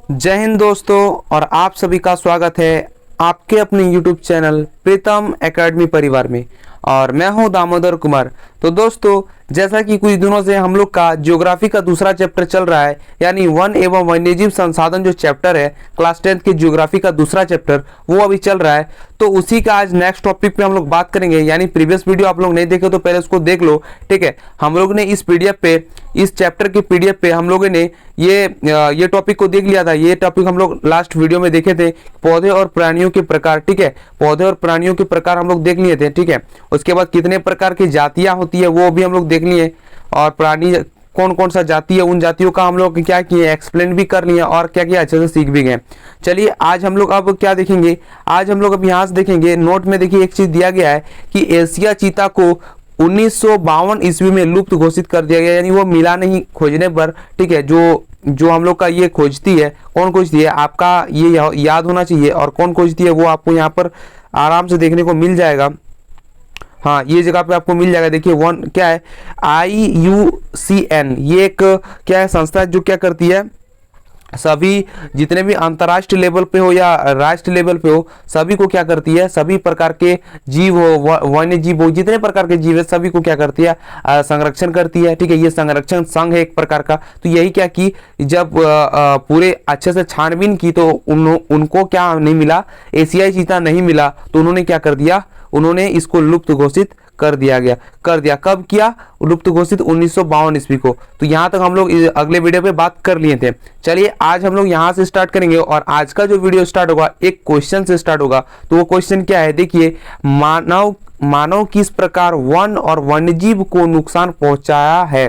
जय हिंद दोस्तों, और आप सभी का स्वागत है आपके अपने YouTube चैनल प्रीतम एकेडमी परिवार में। और मैं हूं दामोदर कुमार। तो दोस्तों, जैसा कि कुछ दिनों से हम लोग का ज्योग्राफी का दूसरा चैप्टर चल रहा है, यानी वन एवं वन्यजीव संसाधन जो चैप्टर है क्लास 10th की ज्योग्राफी का दूसरा चैप्टर, वो अभी चल रहा है। तो उसी का आज नेक्स्ट टॉपिक पे हम लोग बात करेंगे। यानी प्रीवियस वीडियो आप लोग नहीं देखे तो पहले उसको देख लो, ठीक है। हम लोग ने इस पीडीएफ पे, इस चैप्टर की पीडीएफ पे हम लोगों ने ये टॉपिक को देख लिया था। ये टॉपिक हम लोग लास्ट वीडियो में देखे थे, पौधे और प्राणियों के प्रकार, ठीक है। पौधे और प्राणियों के प्रकार हम लोग देख लिए थे, ठीक है। उसके बाद कितने प्रकार की जातियां होती है वो भी हम लोग देख लिए, और प्राणी कौन कौन सा जाति है, उन जातियों का हम लोग क्या किए, एक्सप्लेन भी कर लिए, और क्या किया, अच्छे से सीख भी गए। चलिए आज हम लोग अब क्या देखेंगे, आज हम लोग अब यहाँ से देखेंगे। नोट में देखिए एक चीज दिया गया है कि एशिया चीता को 1952 ईस्वी में लुप्त घोषित कर दिया गया, यानी वो मिला नहीं खोजने पर, ठीक है। जो हम लोग का ये खोजती है, कौन खोजती है, आपका ये याद होना चाहिए। और कौन खोजती है वो आपको यहाँ पर आराम से देखने को मिल जाएगा। हाँ, ये जगह पे आपको मिल जाएगा। देखिए वन क्या है, IUCN, ये एक क्या है संस्था जो क्या करती है, सभी जितने भी अंतर्राष्ट्रीय लेवल पे हो या राष्ट्रीय लेवल पे हो, सभी को क्या करती है, सभी प्रकार के जीव हो, वन्य जीव हो, जितने प्रकार के जीव है सभी को क्या करती है, संरक्षण करती है, ठीक है। ये संरक्षण संघ है एक प्रकार का। तो यही क्या कि जब पूरे अच्छे से छानबीन की तो उनको क्या नहीं मिला, एशियाई चीता नहीं मिला, तो उन्होंने क्या कर दिया, उन्होंने इसको लुप्त घोषित कर दिया। कब किया लुप्त घोषित, 1952 ईस्वी को। तो यहाँ तक हम लोग अगले वीडियो पे बात कर लिए थे। चलिए आज हम लोग यहाँ से स्टार्ट करेंगे, और आज का जो वीडियो स्टार्ट होगा एक क्वेश्चन से स्टार्ट होगा। तो वो क्वेश्चन क्या है, देखिए, मानव किस प्रकार वन और वन्यजीव को नुकसान पहुंचाया है,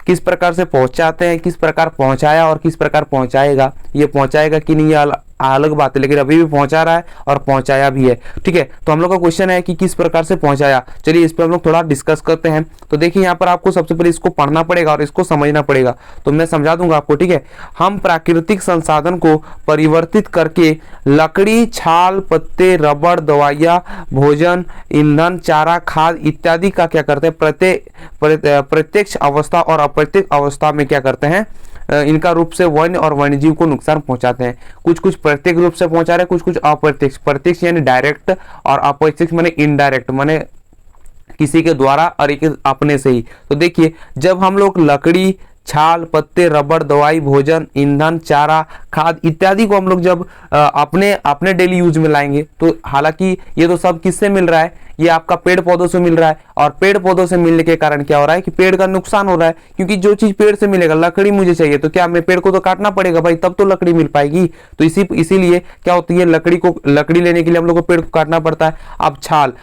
किस प्रकार से पहुंचाते हैं, किस प्रकार पहुंचाया और किस प्रकार पहुंचाएगा। ये पहुंचाएगा कि नहीं ये अलग बात है, लेकिन अभी भी पहुंचा रहा है और पहुंचाया भी है, ठीक है। तो हम लोग का क्वेश्चन है कि किस प्रकार से पहुंचाया। चलिए इस पर हम लोग थोड़ा डिस्कस करते हैं। तो देखिए यहाँ पर आपको सबसे पहले इसको पढ़ना पड़ेगा और इसको समझना पड़ेगा, तो मैं समझा दूंगा आपको, ठीक है। हम प्राकृतिक संसाधन को परिवर्तित करके लकड़ी, छाल, पत्ते, रबड़, दवाइयाँ, भोजन, ईंधन, चारा, खाद इत्यादि का क्या करते हैं, प्रत्यक्ष अवस्था और अप्रत्यक्ष अवस्था में क्या करते हैं, इनका रूप से वन्य और वन्यजीव को नुकसान पहुंचाते हैं। कुछ प्रत्यक्ष रूप से पहुंचा रहे, कुछ अप्रत्यक्ष। प्रत्यक्ष यानी डायरेक्ट, और अप्रत्यक्ष माने इनडायरेक्ट, माने किसी के द्वारा और एक अपने से ही। तो देखिए जब हम लोग लकड़ी, छाल, पत्ते, रबड़, दवाई, भोजन, ईंधन, चारा, खाद इत्यादि को हम लोग जब अपने डेली यूज में लाएंगे, तो हालांकि ये तो सब किससे मिल रहा है, ये आपका पेड़ पौधों से मिल रहा है। और पेड़ पौधों से मिलने के कारण क्या हो रहा है कि पेड़ का नुकसान हो रहा है, क्योंकि जो चीज पेड़ से मिलेगा, लकड़ी मुझे चाहिए तो क्या मैं पेड़ को तो काटना पड़ेगा भाई, तब तो लकड़ी मिल पाएगी। तो इसीलिए क्या होती है, लकड़ी लेने के लिए हम लोग को पेड़ को काटना पड़ता है। अब छाल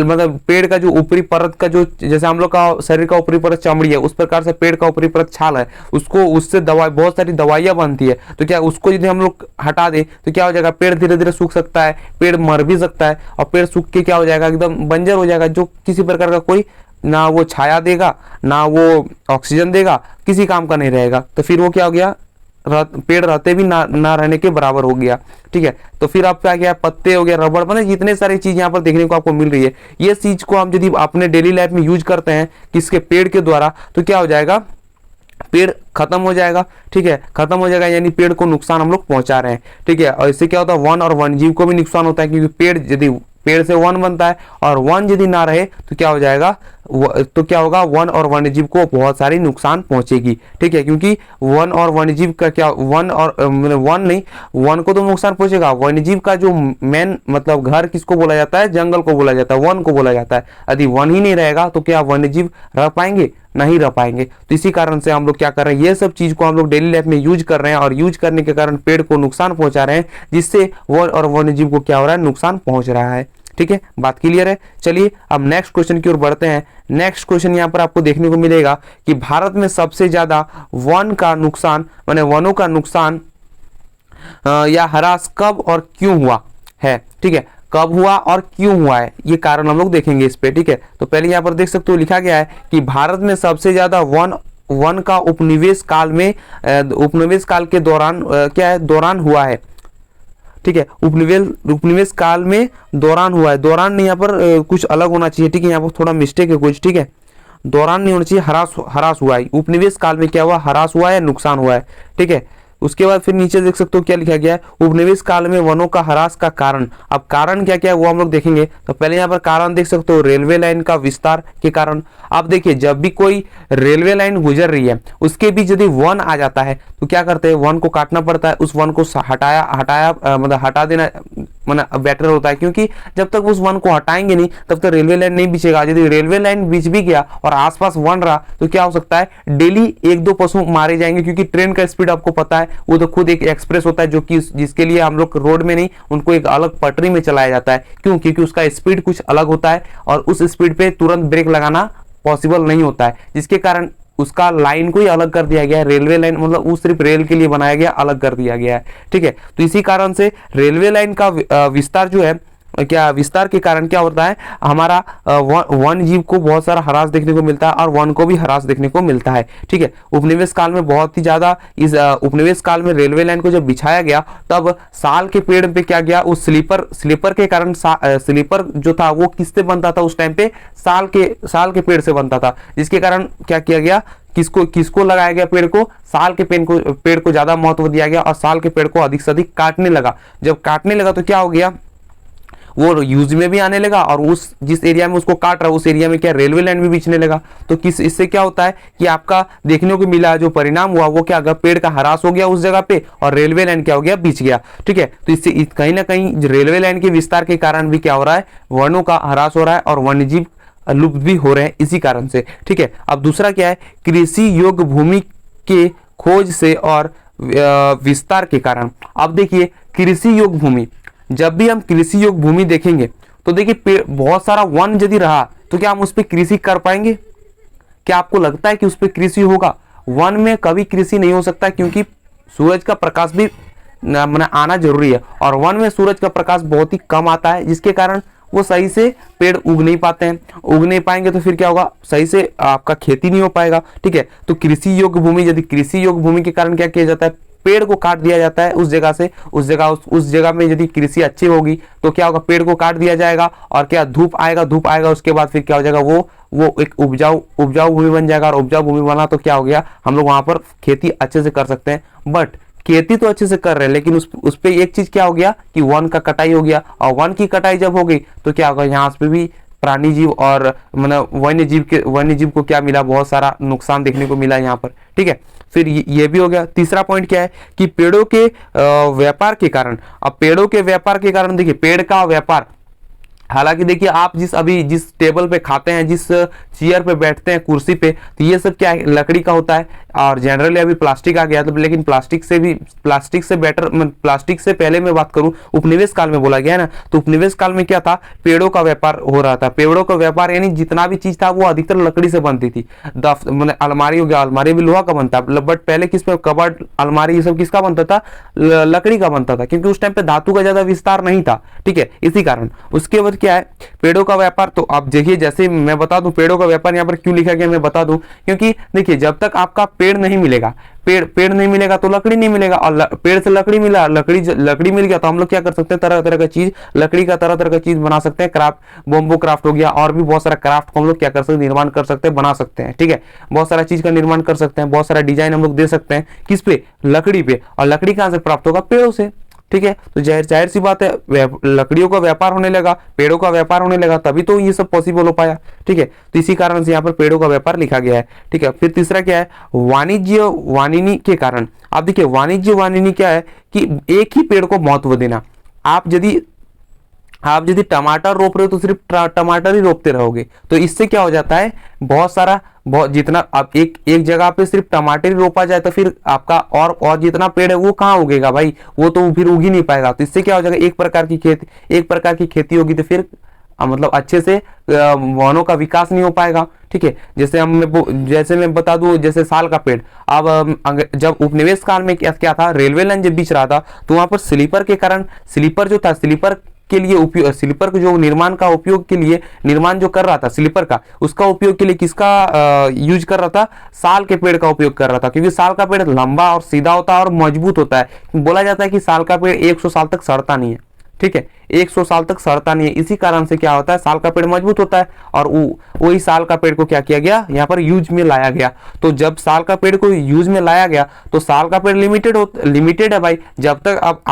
मतलब पेड़ का जो ऊपरी परत का, जो जैसे हम लोग का शरीर का ऊपरी परत चमड़ी है, उस प्रकार से पेड़ का ऊपरी परत छाल है, उससे दवाई, बहुत सारी दवाइयां बनती है। तो क्या उसको यदि हम लोग हटा दें तो क्या हो जाएगा, पेड़ धीरे धीरे सूख सकता है, पेड़ मर भी सकता है, और पेड़ सूख के क्या हो जाएगा, एकदम बंजर हो जाएगा, जो किसी प्रकार का कोई ना वो छाया देगा, ना वो ऑक्सीजन देगा, किसी काम का नहीं रहेगा। तो फिर वो क्या हो गया, पेड़ रहते भी ना रहने के बराबर हो गया, ठीक है। तो फिर आप क्या गया, पत्ते हो गया, रबड़, मतलब जितने सारी चीज यहाँ पर देखने को आपको मिल रही है, ये चीज को हम यदि अपने डेली लाइफ में यूज करते हैं किसके, पेड़ के द्वारा, तो क्या हो जाएगा, पेड़ खत्म हो जाएगा, ठीक है, खत्म हो जाएगा, यानी पेड़ को नुकसान हम लोग पहुंचा रहे हैं, ठीक है। और इससे क्या होता है, वन और वन्यजीव को भी नुकसान होता है, क्योंकि पेड़ से वन बनता है, और वन यदि ना रहे तो क्या हो जाएगा, तो क्या होगा, वन और वन्यजीव को बहुत सारी नुकसान पहुंचेगी, ठीक है। क्योंकि वन और वन्यजीव का क्या, वन को तो नुकसान पहुंचेगा, वन्यजीव का जो मेन मतलब घर किसको बोला जाता है, जंगल को बोला जाता है, वन को बोला जाता है। यदि वन ही नहीं रहेगा तो क्या वन्यजीव रह पाएंगे, नहीं रह पाएंगे। तो इसी कारण से हम लोग क्या कर रहे हैं, ये सब चीज को हम लोग डेली लाइफ में यूज कर रहे हैं, और यूज करने के कारण पेड़ को नुकसान पहुंचा रहे हैं, जिससे वन और वन्यजीव को क्या हो रहा है, नुकसान पहुंच रहा है, ठीक है। बात क्लियर है। चलिए अब नेक्स्ट क्वेश्चन की ओर बढ़ते हैं। नेक्स्ट क्वेश्चन यहाँ पर आपको देखने को मिलेगा कि भारत में सबसे ज्यादा वन का नुकसान, माने वनों का नुकसान या ह्रास कब और क्यों हुआ है, ठीक है। कब हुआ और क्यों हुआ है, ये कारण हम लोग देखेंगे इस पे, ठीक है। तो पहले यहाँ पर देख सकते हो लिखा गया है कि भारत में सबसे ज्यादा वन का उपनिवेश काल के दौरान क्या है, दौरान हुआ है, ठीक है। उपनिवेश काल में दौरान हुआ है, दौरान नहीं, यहाँ पर कुछ अलग होना चाहिए, ठीक है, यहाँ पर थोड़ा मिस्टेक है कुछ, ठीक है। दौरान नहीं होना चाहिए, ह्रास हुआ है। उपनिवेश काल में क्या हुआ, ह्रास हुआ है, नुकसान हुआ है, ठीक है। उसके बाद फिर नीचे देख सकते हो क्या लिखा गया है, उपनिवेश काल में वनों का ह्रास का कारण। अब कारण क्या क्या है वो हम लोग देखेंगे। तो पहले यहाँ पर कारण देख सकते हो, रेलवे लाइन का विस्तार के कारण। आप देखिए जब भी कोई रेलवे लाइन गुजर रही है उसके बीच यदि वन आ जाता है तो क्या करते हैं, वन को काटना पड़ता है, उस वन को हटाया हटाया मतलब हटा देना मतलब बेटर होता है, क्योंकि जब तक उस वन को हटाएंगे नहीं तब तक रेलवे लाइन नहीं बिछेगा। यदि रेलवे लाइन बिछ भी गया और आसपास वन रहा तो क्या हो सकता है, डेली एक दो पशु मारे जाएंगे, क्योंकि ट्रेन का स्पीड आपको पता है वो तो खुद एक एक्सप्रेस होता है, जो कि जिसके लिए हम लोग रोड में नहीं, उनको एक अलग पटरी में चलाया जाता है। क्यों? क्योंकि उसका स्पीड कुछ अलग होता है और उस स्पीड पे तुरंत ब्रेक लगाना पॉसिबल नहीं होता है, जिसके कारण उसका लाइन को ही अलग कर दिया गया है। रेलवे लाइन मतलब वो सिर्फ रेल के लिए बनाया गया, अलग कर दिया गया है। ठीक है, तो इसी कारण से रेलवे लाइन का विस्तार जो है, क्या विस्तार के कारण क्या होता है, हमारा वन जीव को बहुत सारा ह्रास देखने को मिलता है और वन को भी ह्रास देखने को मिलता है। ठीक है, उपनिवेश काल में बहुत ही ज्यादा इस उपनिवेश काल में रेलवे लाइन को जब बिछाया गया तब साल के पेड़ पे क्या गया, उस स्लीपर के कारण स्लीपर जो था वो किससे बनता था उस टाइम पे, साल के पेड़ से बनता था, जिसके कारण क्या किया गया, किसको लगाया गया, पेड़ को, साल के पेड़ को ज्यादा महत्व दिया गया और साल के पेड़ को अधिक से अधिक काटने लगा। जब काटने लगा तो क्या हो गया, वो यूज में भी आने लगा और उस जिस एरिया में उसको काट रहा है उस एरिया में क्या रेलवे लाइन भी बिछने लगा। तो इससे क्या होता है कि आपका देखने को मिला जो परिणाम हुआ वो क्या, पेड़ का ह्रास हो गया उस जगह पे और रेलवे लाइन क्या हो गया, बिछ गया। ठीक है, तो इससे कहीं ना कहीं रेलवे लाइन के विस्तार के कारण भी क्या हो रहा है, वनों का ह्रास हो रहा है और वन्यजीव लुप्त भी हो रहे हैं इसी कारण से। ठीक है, अब दूसरा क्या है, कृषि योग्य भूमि के खोज से और विस्तार के कारण। अब देखिए कृषि योग्य भूमि, जब भी हम कृषि योग्य भूमि देखेंगे तो देखिए बहुत सारा वन यदि रहा तो क्या हम उस पर कृषि कर पाएंगे? क्या आपको लगता है कि उस पर कृषि होगा? वन में कभी कृषि नहीं हो सकता, क्योंकि सूरज का प्रकाश भी आना जरूरी है और वन में सूरज का प्रकाश बहुत ही कम आता है, जिसके कारण वो सही से पेड़ उग नहीं पाते हैं। उग नहीं पाएंगे तो फिर क्या होगा, सही से आपका खेती नहीं हो पाएगा। ठीक है, तो कृषि योग्य भूमि, यदि कृषि योग्य भूमि के कारण क्या किया जाता है, पेड़ को काट दिया जाता है उस जगह से, उस जगह में यदि कृषि अच्छी होगी तो क्या होगा, पेड़ को काट दिया जाएगा और क्या धूप आएगा, उसके बाद फिर क्या हो जाएगा, वो एक उपजाऊ भूमि बन जाएगा और उपजाऊ भूमि बना तो क्या हो गया, हम लोग वहां पर खेती अच्छे से कर सकते हैं। बट खेती तो अच्छे से कर रहे हैं लेकिन उस पे एक चीज क्या हो गया कि वन का कटाई हो गया, और वन की कटाई जब हो गई तो क्या होगा, यहाँ पे भी प्राणी जीव और मतलब वन्य जीव को क्या मिला, बहुत सारा नुकसान देखने को मिला यहाँ पर। ठीक है, फिर ये भी हो गया। तीसरा पॉइंट क्या है कि पेड़ों के व्यापार के कारण। अब पेड़ों के व्यापार के कारण देखिए, पेड़ का व्यापार, हालांकि देखिए आप जिस टेबल पे खाते हैं, जिस चेयर पे बैठते हैं, कुर्सी पे, तो ये सब क्या है, लकड़ी का होता है और जनरली अभी प्लास्टिक आ गया तो, लेकिन प्लास्टिक से बेटर, प्लास्टिक से पहले मैं बात करूं उपनिवेश काल में बोला गया है ना, तो उपनिवेश काल में क्या था, पेड़ों का व्यापार हो रहा था। पेड़ों का व्यापार यानी जितना भी चीज था वो अधिकतर लकड़ी से बनती थी। मतलब अलमारी हो गया, अलमारी भी लोहा का बनता है, बट पहले किस पे, कबर्ड, अलमारी, ये सब किसका बनता था, लकड़ी का बनता था, क्योंकि उस टाइम पे धातु का ज्यादा विस्तार नहीं था। ठीक है, इसी कारण उसके बाद क्या है, पेड़ों का व्यापार। तो आप देखिए, जैसे मैं बता दूं पेड़ों का व्यापार यहाँ पर क्यों लिखा गया, मैं बता दूं, क्योंकि देखिए जब तक आपका पेड़ नहीं मिलेगा, पेड़ नहीं मिलेगा तो लकड़ी नहीं मिलेगा, और पेड़ से लकड़ी मिला, लकड़ी मिल गया तो हम लोग क्या कर सकते हैं, तरह तरह का चीज, लकड़ी का तरह तरह का चीज बना सकते हैं। क्राफ्ट, बॉम्बो क्राफ्ट हो गया, और भी बहुत सारा क्राफ्ट को हम लोग क्या कर सकते हैं, निर्माण कर सकते हैं, बना सकते हैं। ठीक है, बहुत सारा चीज का निर्माण कर सकते हैं, बहुत सारा डिजाइन हम लोग दे सकते हैं, किस पे, लकड़ी पे। और लकड़ी कहां से प्राप्त होगा, पेड़ों से। ठीक है, तो जाहिर सी बात है, लकड़ियों का व्यापार होने लगा, पेड़ों का व्यापार होने लगा, तभी तो ये सब पॉसिबल हो पाया। ठीक है, तो इसी कारण से यहाँ पर पेड़ों का व्यापार लिखा गया है। ठीक है, फिर तीसरा क्या है, वाणिज्य वानिनी के कारण। आप देखिए वाणिज्य वानिनी क्या है कि एक ही पेड़ को महत्व देना। आप यदि टमाटर रोप रहे हो तो सिर्फ टमाटर ही रोपते रहोगे, तो इससे क्या हो जाता है, बहुत जितना आप एक जगह पे सिर्फ टमाटर ही रोपा जाए तो फिर आपका और जितना पेड़ है वो कहाँ उगेगा भाई, वो तो फिर उग ही नहीं पाएगा। तो इससे क्या हो जाएगा, एक प्रकार की खेती होगी तो फिर मतलब अच्छे से वनों का विकास नहीं हो पाएगा। ठीक है, जैसे मैं बता दूं, जैसे साल का पेड़, अब जब उपनिवेश काल में क्या था, रेलवे लाइन जब बिछ रहा था तो वहां पर स्लीपर के कारण, स्लीपर जो था, स्लीपर के लिए उपयोग, स्लीपर को जो निर्माण का उपयोग के लिए निर्माण जो कर रहा था स्लीपर का, उसका उपयोग के लिए किसका यूज कर रहा था, साल के पेड़ का उपयोग कर रहा था, क्योंकि साल का पेड़ लंबा और सीधा होता है और मजबूत होता है। बोला जाता है कि साल का पेड़ 100 साल तक सड़ता नहीं है। ठीक है, 100 साल तक सड़ता नहीं है। इसी कारण से क्या होता है, साल का पेड़ मजबूत होता है और वही साल का पेड़ को क्या किया गया, यहाँ पर यूज में लाया गया। तो जब साल का पेड़ को यूज में लाया गया तो साल का पेड़ लिमिटेड है भाई। जब तक अब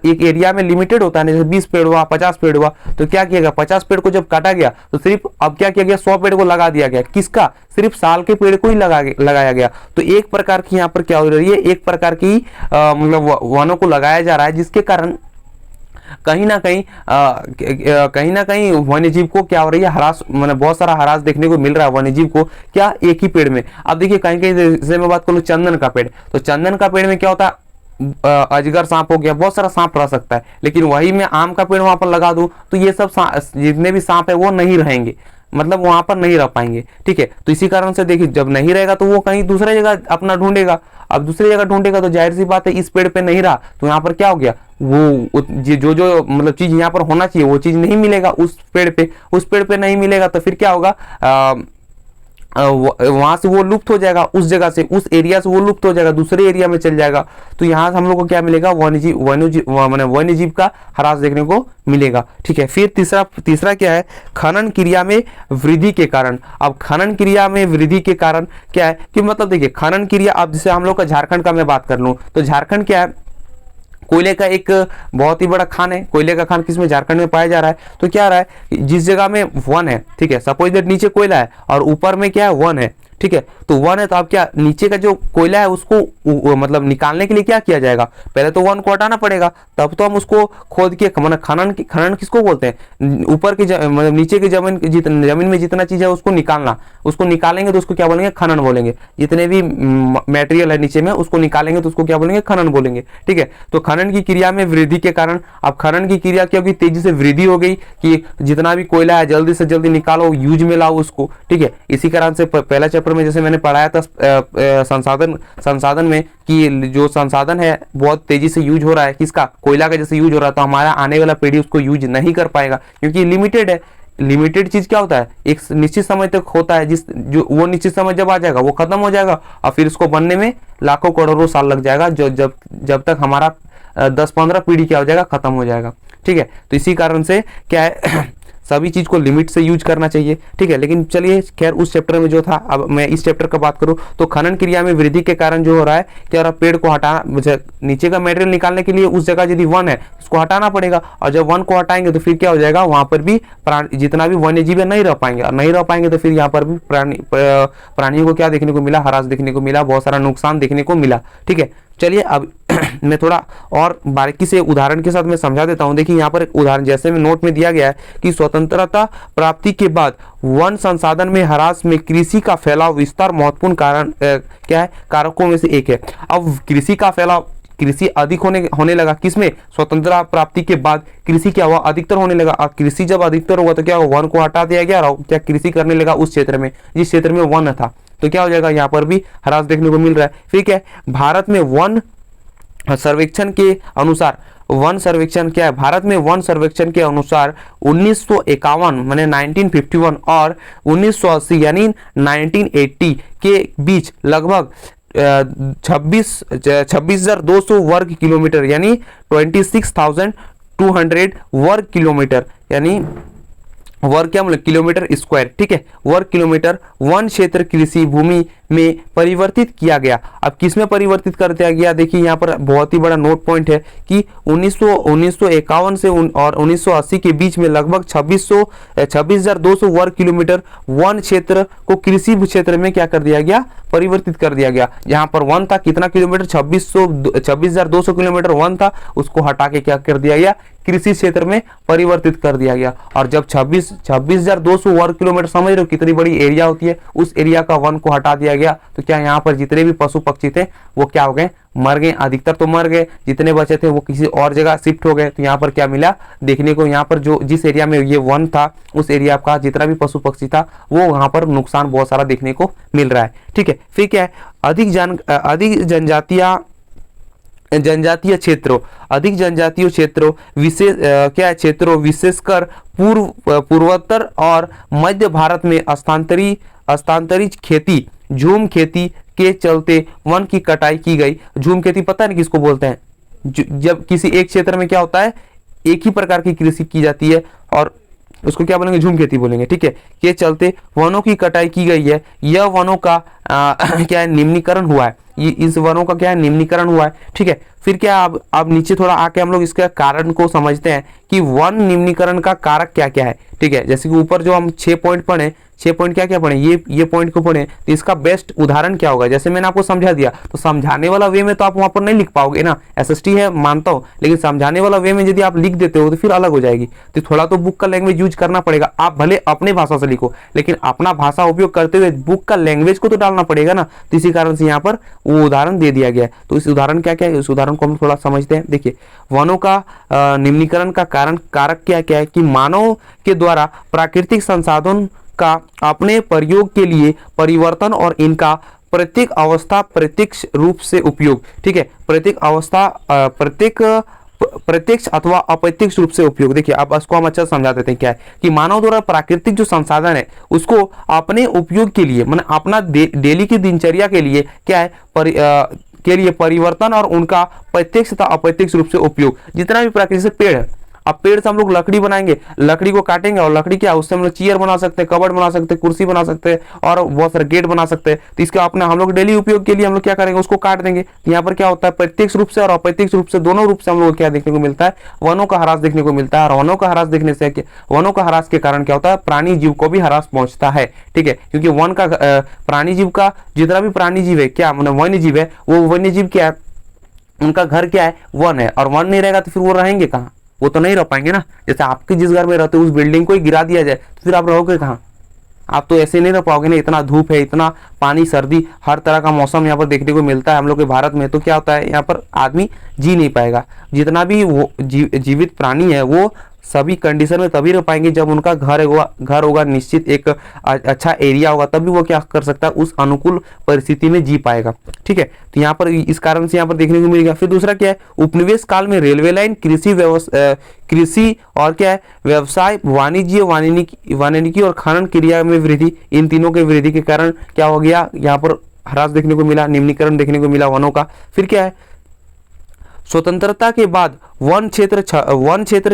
एक एरिया में लिमिटेड होता है, जैसे 20 पेड़ हुआ, 50 पेड़ हुआ, तो क्या किया गया, 50 पेड़ को जब काटा गया तो सिर्फ अब क्या किया गया, 100 पेड़ को लगा दिया गया। किसका, सिर्फ साल के पेड़ को ही लगाया गया। तो एक प्रकार की यहाँ पर क्या हो रही है, एक प्रकार की मतलब वनों को लगाया जा रहा है, जिसके कारण कहीं ना कहीं वन्य जीव को क्या हो रही है, हरास, मतलब बहुत सारा हरास देखने को मिल रहा है वन्य जीव को, क्या, एक ही पेड़ में। अब देखिए कहीं कहीं जैसे मैं बात करूं चंदन का पेड़, तो चंदन का पेड़ में क्या होता है, अजगर सांप हो गया, बहुत सारा सांप रह सकता है। लेकिन वही मैं आम का पेड़ वहां पर लगा दूं तो ये सब जितने भी सांप है वो नहीं रहेंगे, मतलब वहां पर नहीं रह पाएंगे। ठीक है, तो इसी कारण से देखिए जब नहीं रहेगा तो वो कहीं दूसरी जगह अपना ढूंढेगा। अब दूसरी जगह ढूंढेगा तो जाहिर सी बात है इस पेड़ पे नहीं रहा तो यहाँ पर क्या हो गया, वो जो मतलब चीज यहाँ पर होना चाहिए वो चीज नहीं मिलेगा उस पेड़ पे नहीं मिलेगा। तो फिर क्या होगा, वहां से वो लुप्त हो जाएगा, उस जगह से, उस एरिया से वो लुप्त हो जाएगा, दूसरे एरिया में चल जाएगा। तो यहाँ से हम लोग को क्या मिलेगा, वन्य जीव का ह्रास देखने को मिलेगा। ठीक है, फिर तीसरा क्या है, खनन क्रिया में वृद्धि के कारण। अब खनन क्रिया में वृद्धि के कारण क्या है कि मतलब देखिए खनन क्रिया, अब जैसे हम लोग का झारखंड का मैं बात कर लूं तो झारखंड क्या है, कोयले का एक बहुत ही बड़ा खान है। कोयले का खान किसमें, झारखंड में पाया जा रहा है। तो क्या रहा है, जिस जगह में वन है, ठीक है, सपोज दैट नीचे कोयला है और ऊपर में क्या है, वन है। ठीक है, तो वन है तो अब क्या, नीचे का जो कोयला है उसको मतलब निकालने के लिए क्या किया जाएगा, पहले तो वन को हटाना पड़ेगा, तब तो हम उसको खोद के मतलब खनन किसको बोलते हैं, ऊपर की मतलब नीचे की जमीन में जितना चीज है उसको निकालना, उसको निकालेंगे तो उसको क्या बोलेंगे, खनन बोलेंगे। जितने भी मटेरियल है नीचे में उसको निकालेंगे तो उसको क्या बोलेंगे, खनन बोलेंगे। ठीक है, तो खनन की क्रिया में वृद्धि के कारण, अब खनन की क्रिया क्या होगी, तेजी से वृद्धि हो गई कि जितना भी कोयला है जल्दी से जल्दी निकालो, यूज में लाओ उसको। ठीक है, इसी कारण से पहला चैप्टर में जैसे मैंने पढ़ाया था संसाधन में कि जो संसाधन है बहुत तेजी से यूज हो रहा है, किसका, कोयला का जैसे यूज हो रहा है, तो हमारा आने वाला पीढ़ी उसको यूज नहीं कर पाएगा क्योंकि लिमिटेड है। लिमिटेड चीज क्या होता है, एक निश्चित समय तक होता है, जो वो निश्चित समय जब आ जाएगा वो खत्म हो जाएगा और फिर उसको बनने में लाखों करोड़ों साल लग जाएगा, जब तक हमारा 10-15 पीढ़ी क्या हो जाएगा, खत्म हो जाएगा। ठीक है, तो इसी कारण से क्या है सभी चीज को लिमिट से यूज करना चाहिए। ठीक है, लेकिन चलिए खैर उस चैप्टर में जो था, अब मैं इस चैप्टर का बात करूं तो खनन क्रिया में वृद्धि के कारण जो हो रहा है क्या हो रहा है, पेड़ को हटाना, नीचे का मटेरियल निकालने के लिए उस जगह यदि वन है उसको हटाना पड़ेगा, और जब वन को हटाएंगे तो फिर क्या हो जाएगा, वहां पर भी जितना भी वन्य जीव नहीं रह पाएंगे, और नहीं रह पाएंगे तो फिर यहाँ पर भी प्राणियों को क्या देखने को मिला, ह्रास देखने को मिला, बहुत सारा नुकसान देखने को मिला। ठीक है, चलिए अब मैं थोड़ा और बारीकी से उदाहरण के साथ मैं समझा देता हूं। देखिए यहाँ पर एक उदाहरण जैसे में नोट में दिया गया है कि स्वतंत्रता प्राप्ति के बाद वन संसाधन में ह्रास में कृषि का फैलाव विस्तार महत्वपूर्ण कारण क्या है, कारकों में से एक है। अब कृषि का फैलाव, कृषि अधिक होने लगा, किसमें, स्वतंत्रता प्राप्ति के बाद कृषि क्या हुआ, अधिकतर होने लगा। और कृषि जब अधिकतर होगा तो क्या हुआ, वन को हटा दिया गया और क्या कृषि करने लगा उस क्षेत्र में, जिस क्षेत्र में वन था, तो क्या हो जाएगा, यहाँ पर भी ह्रास देखने को मिल रहा है। फिर क्या है, भारत में वन सर्वेक्षण के अनुसार, वन सर्वेक्षण क्या है, भारत में वन सर्वेक्षण के अनुसार 1951 माने 1951 और 1980 यानी 1980 के बीच लगभग 26,200 वर्ग किलोमीटर यानी 26,200 वर्ग किलोमीटर यानी वर्ग क्या मतलब किलोमीटर स्क्वायर, ठीक है, वर्ग किलोमीटर वन क्षेत्र कृषि भूमि में परिवर्तित किया गया। अब किस में परिवर्तित कर दिया गया, देखिए यहाँ पर बहुत ही बड़ा नोट पॉइंट है कि 1951 से और 1980 के बीच में लगभग 26,200 वर्ग किलोमीटर वन क्षेत्र को कृषि क्षेत्र में क्या कर दिया गया, परिवर्तित कर दिया गया। जहां पर वन था कितना किलोमीटर, 26,200 किलोमीटर वन था, उसको हटा के क्या कर दिया गया, कृषि क्षेत्र में परिवर्तित कर दिया गया। और जब 26,200 वर्ग किलोमीटर, समझ रहे हो कितनी बड़ी एरिया होती है, उस एरिया का वन को हटा दिया गया तो क्या यहाँ पर जितने भी पशु पक्षी थे वो क्या हो गए, मर गए, अधिकतर तो मर गए, जितने बचे थे वो किसी और जगह शिफ्ट हो गए। तो यहाँ पर क्या मिला देखने को, यहाँ पर जो जिस एरिया में ये वन था उस एरिया का जितना भी पशु पक्षी था वो वहां पर नुकसान बहुत सारा देखने को मिल रहा है। ठीक है, फिर क्या है, अधिक जनजातीय क्षेत्रों विशेष क्या है, क्षेत्रों विशेषकर पूर्वोत्तर और मध्य भारत में स्थानांतरित खेती, झूम खेती के चलते वन की कटाई की गई। झूम खेती पता नहीं किसको बोलते हैं, जब किसी एक क्षेत्र में क्या होता है, एक ही प्रकार की कृषि की जाती है और उसको क्या बोलेंगे, झूम खेती बोलेंगे। ठीक है, के चलते वनों की कटाई की गई है। यह वनों का क्या है, निम्नीकरण हुआ है। ये इस वनों का क्या है, निम्नीकरण हुआ है। ठीक है, फिर क्या, अब नीचे थोड़ा आके हम लोग इसके कारण को समझते हैं कि वन निम्नीकरण का कारक क्या क्या है। ठीक है, जैसे कि ऊपर जो हम 6 पॉइंट पढ़े, 6 पॉइंट क्या क्या पढ़े, ये पॉइंट को पढ़े, तो इसका बेस्ट उदाहरण क्या होगा। जैसे मैंने आपको समझा दिया, तो समझाने वाला वे में तो आप वहां पर नहीं लिख पाओगे ना, एसएसटी है मानता हूं, लेकिन समझाने वाला वे में यदि आप लिख देते हो तो फिर अलग हो जाएगी। तो थोड़ा तो बुक का लैंग्वेज यूज करना पड़ेगा। आप भले अपने भाषा से लिखो, लेकिन अपना भाषा उपयोग करते हुए बुक का लैंग्वेज को तो डालना पड़ेगा ना। तो इसी कारण से यहाँ पर वो उदाहरण दे दिया गया है। तो इस उदाहरण क्या क्या है, इस उदाहरण को हम थोड़ा समझते हैं। देखिए, वनों का निम्नीकरण का कारण कारक क्या क्या है कि मानव के द्वारा प्राकृतिक संसाधन का अपने प्रयोग के लिए परिवर्तन और इनका प्रत्येक अवस्था प्रत्यक्ष रूप से उपयोग। ठीक है, प्रत्येक अवस्था प्रत्यक्ष अथवा अप्रत्यक्ष रूप से उपयोग। देखिए, अब इसको हम अच्छा समझा देते हैं। क्या है कि मानव द्वारा प्राकृतिक जो संसाधन है उसको अपने उपयोग के लिए, मतलब अपना डेली की दिनचर्या के लिए क्या है, के लिए परिवर्तन और उनका प्रत्यक्ष तथा अप्रत्यक्ष रूप से उपयोग। जितना भी प्राकृतिक से पेड़ है, अब पेड़ से हम लोग लकड़ी बनाएंगे, लकड़ी को काटेंगे और लकड़ी क्या, उससे हम लोग चेयर बना सकते हैं, कबर्ड बना सकते हैं, कुर्सी बना सकते हैं और बहुत सारे गेट बना सकते हैं। तो इसका अपना हम लोग डेली उपयोग के लिए हम लोग क्या करेंगे, उसको काट देंगे। यहाँ पर क्या होता है, प्रत्यक्ष रूप से और अप्रत्यक्ष रूप से, दोनों रूप से हम लोग क्या देखने को मिलता है, वनों का ह्रास देखने को मिलता है। और वनों का ह्रास देखने से, वनों का ह्रास के कारण क्या होता है, प्राणी जीव को भी ह्रास पहुंचता है। ठीक है, क्योंकि वन का प्राणी जीव का जितना भी प्राणी जीव है, क्या मतलब वन्य जीव है, वो वन्य जीव क्या है, उनका घर क्या है, वन है। और वन नहीं रहेगा तो फिर वो रहेंगे कहाँ, वो तो नहीं रह पाएंगे ना। जैसे आपके जिस घर में रहते हो उस बिल्डिंग को ही गिरा दिया जाए तो फिर आप रहोगे कहाँ, आप तो ऐसे नहीं रह पाओगे ना। इतना धूप है, इतना पानी, सर्दी, हर तरह का मौसम यहाँ पर देखने को मिलता है हम लोग के भारत में। तो क्या होता है, यहाँ पर आदमी जी नहीं पाएगा। जितना भी वो जीवित प्राणी है वो सभी कंडीशन में तभी रह पाएंगे जब उनका घर होगा निश्चित, एक अच्छा एरिया होगा, तभी वो क्या कर सकता है, उस अनुकूल परिस्थिति में जी पाएगा। ठीक है, तो यहाँ पर इस कारण से यहाँ पर देखने को मिलेगा। फिर दूसरा क्या है, उपनिवेश काल में रेलवे लाइन, कृषि और क्या है, व्यवसाय, वाणिज्य, वानिकी और खनन क्रिया में वृद्धि, इन तीनों के वृद्धि के कारण क्या हो गया, यहाँ पर ह्रास देखने को मिला, निम्नीकरण देखने को मिला वनों का। फिर क्या है, स्वतंत्रता के बाद वन क्षेत्र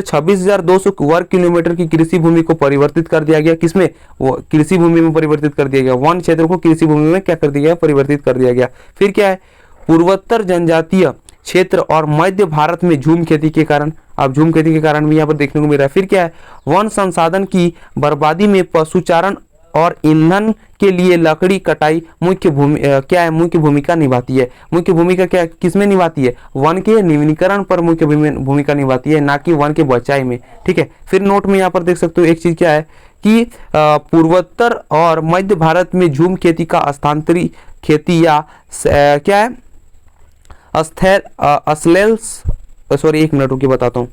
26,200 वर्ग किलोमीटर की कृषि भूमि को परिवर्तित कर दिया गया। किसमें, वो कृषि भूमि में परिवर्तित कर दिया गया। वन क्षेत्र को कृषि भूमि में क्या कर दिया गया, परिवर्तित कर दिया गया। फिर क्या है, पूर्वोत्तर जनजातीय क्षेत्र और मध्य भारत में झूम खेती के कारण, अब झूम खेती के कारण भी यहाँ पर देखने को मिल रहा है। फिर क्या है, वन संसाधन की बर्बादी में पशुचारण और ईंधन के लिए लकड़ी कटाई मुख्य भूमिका निभाती है। मुख्य भूमिका क्या किसमें निभाती है, वन के निम्नीकरण पर मुख्य भूमिका निभाती है, ना कि वन के बचाई में। ठीक है, फिर नोट में यहाँ पर देख सकते हो एक चीज क्या है कि पूर्वोत्तर और मध्य भारत में झूम खेती का स्थानांतरित खेती या क्या है, एक मिनट रुकिए बताता हूँ।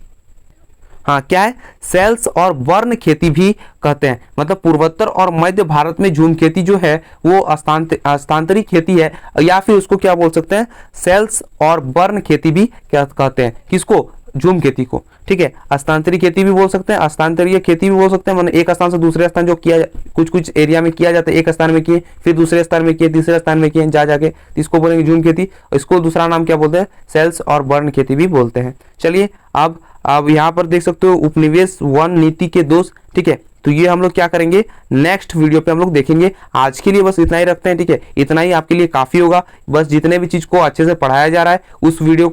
हाँ, क्या है, सेल्स और बर्न खेती भी कहते हैं। मतलब पूर्वोत्तर और मध्य भारत में झूम खेती जो है वो स्थानांतरित खेती है, या फिर उसको क्या बोल सकते हैं, सेल्स और बर्न खेती भी क्या कहते हैं, किसको, झूम खेती को। ठीक है, स्थानांतरित खेती भी बोल सकते हैं, स्थानांतरीय खेती भी बोल सकते हैं। मतलब एक स्थान से दूसरे स्थान जो किया, कुछ एरिया में किया जाता है, एक स्थान में किए, फिर दूसरे स्थान में किए, तीसरे स्थान में किए, जाके इसको बोलेंगे झूम खेती। इसको दूसरा नाम क्या बोलते हैं, सेल्स और बर्न खेती भी बोलते हैं। चलिए, अब यहाँ पर देख सकते हो उपनिवेश वन नीति के दोष। ठीक है, तो ये हम लोग क्या करेंगे, नेक्स्ट वीडियो पे हम लोग देखेंगे। आज के लिए बस इतना ही रखते हैं। ठीक है, इतना ही आपके लिए काफी होगा। बस जितने भी चीज को अच्छे से पढ़ाया जा रहा है उस वीडियो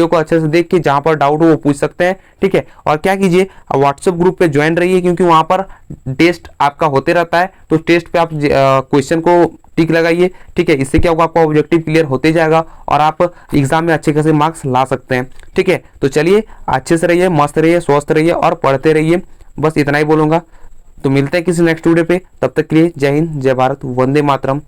को अच्छे से देख के जहां पर डाउट हो वो पूछ सकते हैं। ठीक है, और क्या कीजिए, व्हाट्सएप ग्रुप पे ज्वाइन रहिए, क्योंकि वहां पर टेस्ट आपका होते रहता है। तो टेस्ट पे आप क्वेश्चन को टिक लगाइए। ठीक है, इससे क्या होगा, आपका ऑब्जेक्टिव क्लियर होते जाएगा और आप एग्जाम में अच्छे खासे मार्क्स ला सकते हैं। ठीक है, तो चलिए, अच्छे से रहिए, मस्त रहिए, स्वस्थ रहिए और पढ़ते रहिए। बस इतना ही बोलूंगा। तो मिलते हैं किसी नेक्स्ट वीडियो पे, तब तक के लिए जय हिंद, जय भारत, वंदे मातरम।